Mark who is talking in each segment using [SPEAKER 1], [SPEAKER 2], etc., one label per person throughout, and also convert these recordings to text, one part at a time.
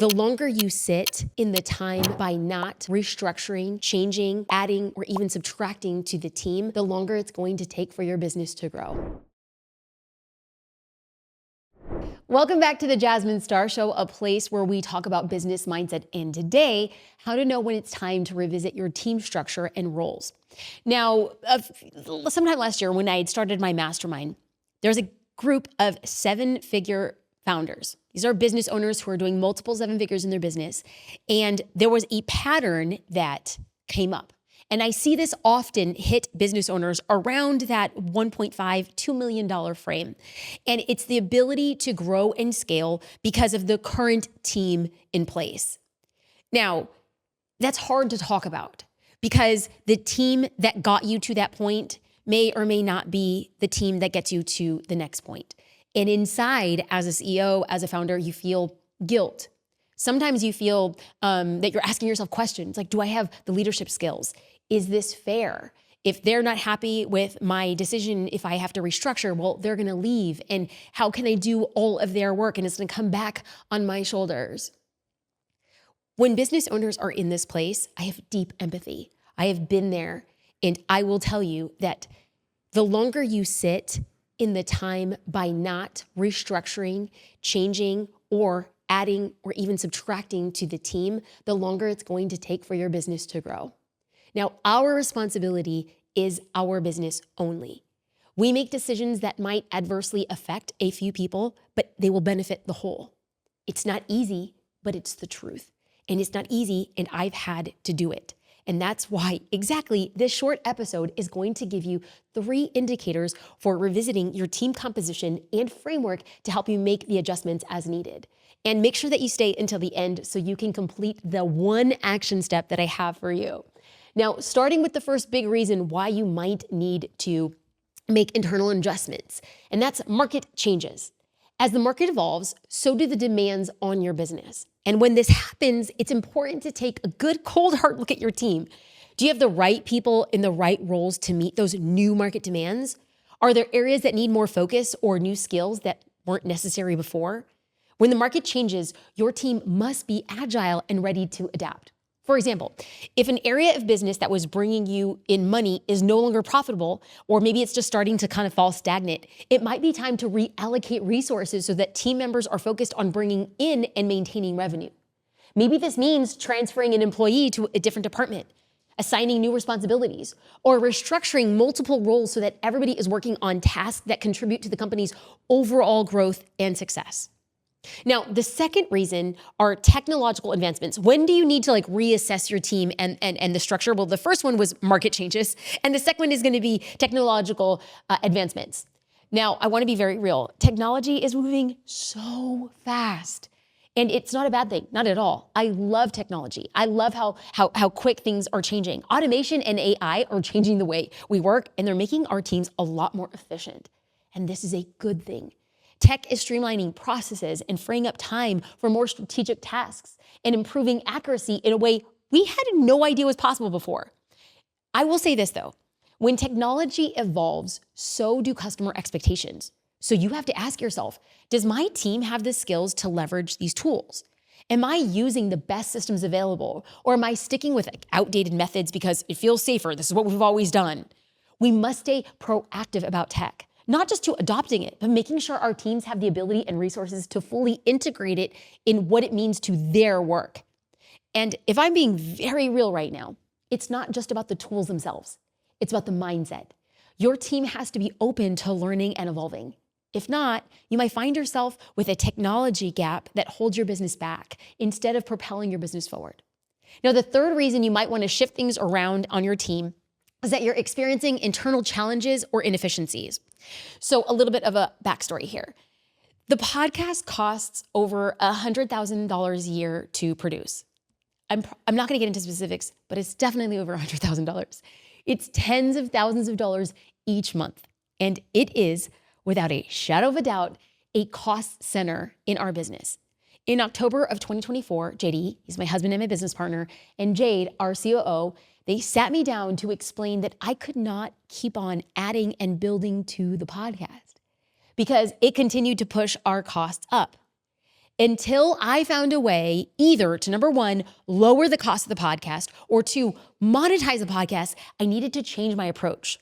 [SPEAKER 1] The longer you sit in the time by not restructuring, changing, adding, or even subtracting to the team, the longer it's going to take for your business to grow. Welcome back to the Jasmine Star Show, a place where we talk about business mindset, and today, how to know when it's time to revisit your team structure and roles. Now, sometime last year when I had started my mastermind, there's a group of 7-figure founders. These are business owners who are doing multiple 7 figures in their business. And there was a pattern that came up. And I see this often hit business owners around that $1.5, $2 million frame. And it's the ability to grow and scale because of the current team in place. Now, that's hard to talk about because the team that got you to that point may or may not be the team that gets you to the next point. And inside, as a CEO, as a founder, you feel guilt. Sometimes you feel that you're asking yourself questions like, do I have the leadership skills? Is this fair? If they're not happy with my decision, if I have to restructure, well, they're gonna leave. And how can I do all of their work? And it's gonna come back on my shoulders. When business owners are in this place, I have deep empathy. I have been there. And I will tell you that the longer you sit in the time by not restructuring, changing, or adding, or even subtracting to the team, the longer it's going to take for your business to grow. Now, our responsibility is our business only. We make decisions that might adversely affect a few people, but they will benefit the whole. It's not easy, but it's the truth. And it's not easy, and I've had to do it. And that's why exactly this short episode is going to give you 3 indicators for revisiting your team composition and framework to help you make the adjustments as needed. And make sure that you stay until the end so you can complete the 1 action step that I have for you. Now, starting with the first big reason why you might need to make internal adjustments, and that's market changes. As the market evolves, so do the demands on your business. And when this happens, it's important to take a good cold hard look at your team. Do you have the right people in the right roles to meet those new market demands? Are there areas that need more focus or new skills that weren't necessary before? When the market changes, your team must be agile and ready to adapt. For example, if an area of business that was bringing you in money is no longer profitable, or maybe it's just starting to kind of fall stagnant, it might be time to reallocate resources so that team members are focused on bringing in and maintaining revenue. Maybe this means transferring an employee to a different department, assigning new responsibilities, or restructuring multiple roles so that everybody is working on tasks that contribute to the company's overall growth and success. Now, the second reason are technological advancements. When do you need to reassess your team and the structure? Well, the first one was market changes, and the second one is going to be technological advancements. Now, I want to be very real. Technology is moving so fast, and it's not a bad thing, not at all. I love technology. I love how quick things are changing. Automation and AI are changing the way we work, and they're making our teams a lot more efficient, and this is a good thing. Tech is streamlining processes and freeing up time for more strategic tasks and improving accuracy in a way we had no idea was possible before. I will say this though, when technology evolves, so do customer expectations. So you have to ask yourself, does my team have the skills to leverage these tools? Am I using the best systems available? Or am I sticking with outdated methods because it feels safer? This is what we've always done. We must stay proactive about tech. Not just to adopting it, but making sure our teams have the ability and resources to fully integrate it in what it means to their work. And if I'm being very real right now, it's not just about the tools themselves. It's about the mindset. Your team has to be open to learning and evolving. If not, you might find yourself with a technology gap that holds your business back instead of propelling your business forward. Now, the third reason you might want to shift things around on your team is that you're experiencing internal challenges or inefficiencies. So a little bit of a backstory here. The podcast costs over $100,000 a year to produce. I'm not going to get into specifics, but it's definitely over $100,000. It's tens of thousands of dollars each month. And it is, without a shadow of a doubt, a cost center in our business. In October of 2024, JD, he's my husband and my business partner, and Jade, our COO, they sat me down to explain that I could not keep on adding and building to the podcast because it continued to push our costs up. until I found a way either to, number one, lower the cost of the podcast, or to monetize the podcast, I needed to change my approach.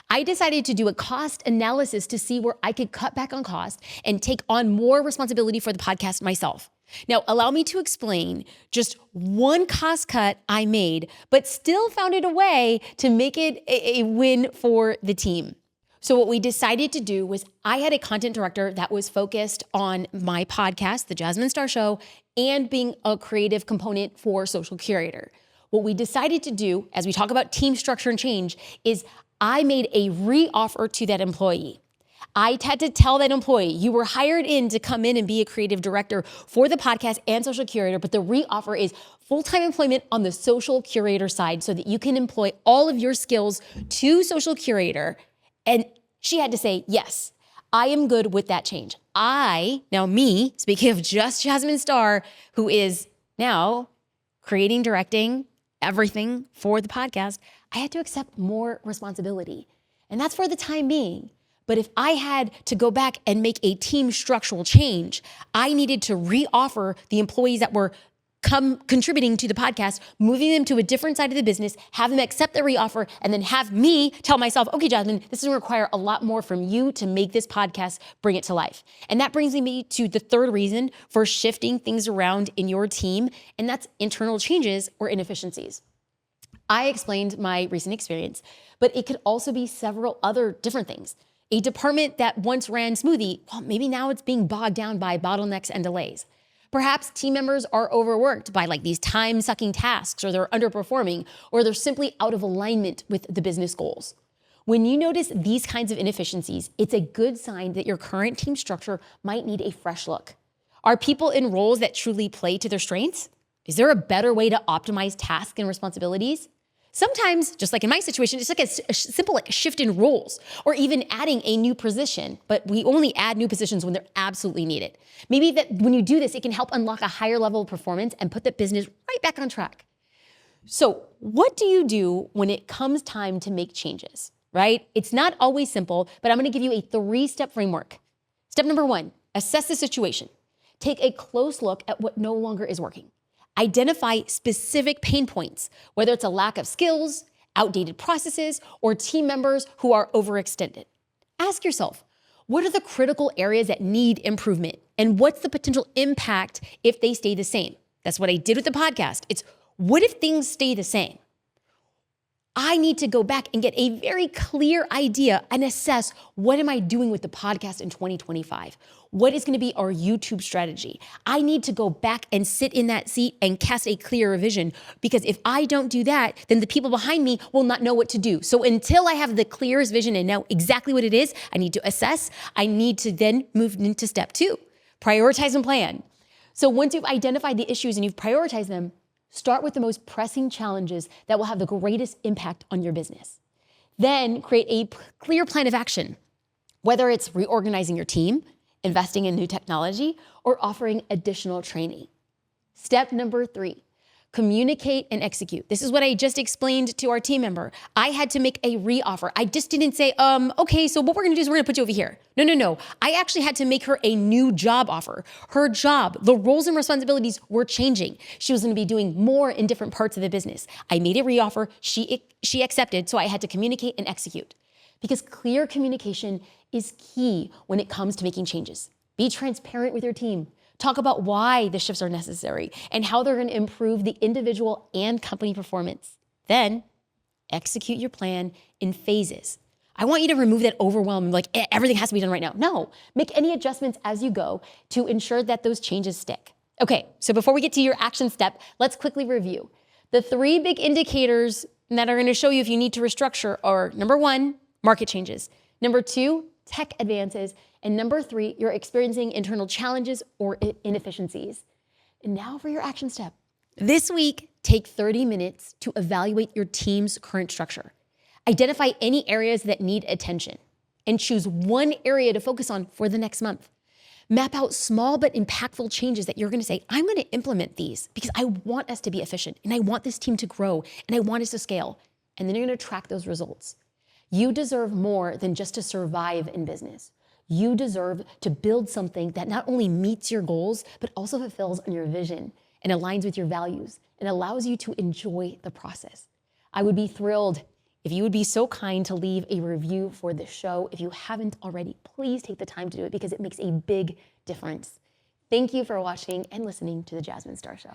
[SPEAKER 1] I decided to do a cost analysis to see where I could cut back on cost and take on more responsibility for the podcast myself. Now, allow me to explain just one cost cut I made, but still found it a way to make it a win for the team. So what we decided to do was I had a content director that was focused on my podcast, The Jasmine Star Show, and being a creative component for Social Curator. What we decided to do, as we talk about team structure and change, is I made a re-offer to that employee. I had to tell that employee, you were hired in to come in and be a creative director for the podcast and Social Curator, but the re-offer is full-time employment on the Social Curator side so that you can employ all of your skills to Social Curator. And she had to say, yes, I am good with that change. Me, speaking of just Jasmine Star, who is now creating, directing everything for the podcast, I had to accept more responsibility. And that's for the time being. But if I had to go back and make a team structural change, I needed to re-offer the employees that were contributing to the podcast, moving them to a different side of the business, have them accept the re-offer, and then have me tell myself, okay, Jasmine, this is going to require a lot more from you to make this podcast bring it to life. And that brings me to the third reason for shifting things around in your team, and that's internal changes or inefficiencies. I explained my recent experience, but it could also be several other different things. A department that once ran smoothly, well, maybe now it's being bogged down by bottlenecks and delays. Perhaps team members are overworked by these time-sucking tasks, or they're underperforming, or they're simply out of alignment with the business goals. When you notice these kinds of inefficiencies, it's a good sign that your current team structure might need a fresh look. Are people in roles that truly play to their strengths? Is there a better way to optimize tasks and responsibilities? Sometimes, just like in my situation, it's a simple shift in roles or even adding a new position, but we only add new positions when they're absolutely needed. Maybe that when you do this, it can help unlock a higher level of performance and put the business right back on track. So what do you do when it comes time to make changes, right? It's not always simple, but I'm gonna give you a 3-step framework. Step number 1, assess the situation. Take a close look at what no longer is working. Identify specific pain points, whether it's a lack of skills, outdated processes, or team members who are overextended. Ask yourself, what are the critical areas that need improvement? And what's the potential impact if they stay the same? That's what I did with the podcast. It's what if things stay the same? I need to go back and get a very clear idea and assess what am I doing with the podcast in 2025? What is going to be our YouTube strategy? I need to go back and sit in that seat and cast a clearer vision, because if I don't do that, then the people behind me will not know what to do. So until I have the clearest vision and know exactly what it is, I need to assess. I need to then move into step 2, prioritize and plan. So once you've identified the issues and you've prioritized them, start with the most pressing challenges that will have the greatest impact on your business. Then create a clear plan of action, whether it's reorganizing your team, investing in new technology, or offering additional training. Step number 3, communicate and execute. This is what I just explained to our team member. I had to make a re-offer. I just didn't say, okay, so what we're gonna do is we're gonna put you over here. No. I actually had to make her a new job offer. Her job, the roles and responsibilities were changing. She was gonna be doing more in different parts of the business. I made a re-offer, she accepted, so I had to communicate and execute. Because clear communication is key when it comes to making changes. Be transparent with your team. Talk about why the shifts are necessary and how they're going to improve the individual and company performance. Then execute your plan in phases. I want you to remove that overwhelm, everything has to be done right now. No, make any adjustments as you go to ensure that those changes stick. Okay, so before we get to your action step, let's quickly review. The 3 big indicators that are going to show you if you need to restructure are, number 1, market changes. Number 2, tech advances. And number 3, you're experiencing internal challenges or inefficiencies. And now for your action step. This week, take 30 minutes to evaluate your team's current structure. Identify any areas that need attention and choose one area to focus on for the next month. Map out small but impactful changes that you're going to say, I'm going to implement these because I want us to be efficient and I want this team to grow and I want us to scale. And then you're going to track those results. You deserve more than just to survive in business. You deserve to build something that not only meets your goals, but also fulfills on your vision and aligns with your values and allows you to enjoy the process. I would be thrilled if you would be so kind to leave a review for the show. If you haven't already, please take the time to do it because it makes a big difference. Thank you for watching and listening to The Jasmine Star Show.